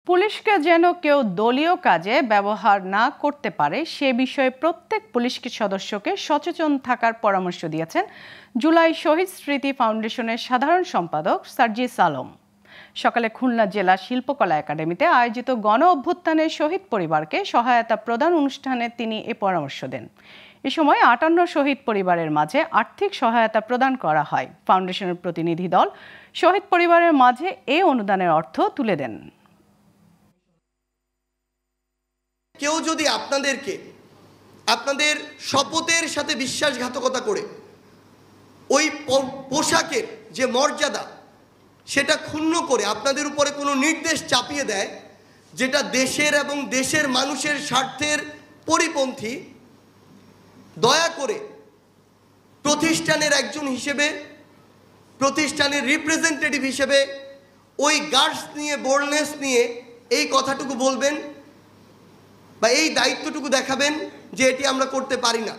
পুলিশকে যেন কেউ দলীয় কাজে ব্যবহার না করতে পারে সে বিষয়ে প্রত্যেক পুলিশ সদস্যকে সচেতন থাকার পরামর্শ দিয়েছেন জুলাই শহীদ স্মৃতি ফাউন্ডেশনের সাধারণ সম্পাদক সার্জিস আলম। সকালে খুলনা জেলা শিল্পকলা একাডেমিতে আয়োজিত গণ অভ্যুত্থানের শহীদ পরিবারকে সহায়তা প্রদান অনুষ্ঠানে তিনি এ পরামর্শ দেন। এ সময় ৫৮ শহীদ পরিবারের মাঝে আর্থিক সহায়তা প্রদান করা হয়। ফাউন্ডেশনের প্রতিনিধি দল শহীদ পরিবারের মাঝে এই অনুদানের অর্থ তুলে দেন। কেউ যদি আপনাদেরকে আপনাদের শপথের সাথে বিশ্বাসঘাতকতা করে ওই পোশাকের যে মর্যাদা সেটা ক্ষুণ্ণ করে আপনাদের উপরে কোনো নির্দেশ চাপিয়ে দেয় যেটা দেশের এবং দেশের মানুষের স্বার্থের পরিপন্থী, দয়া করে প্রতিষ্ঠানের একজন হিসেবে, প্রতিষ্ঠানের রিপ্রেজেন্টেটিভ হিসেবে ওই গার্ডস নিয়ে, বোল্ডনেস নিয়ে এই কথাটুকু বলবেন বা এই দায়িত্বটুকু দেখাবেন যে এটি আমরা করতে পারি না।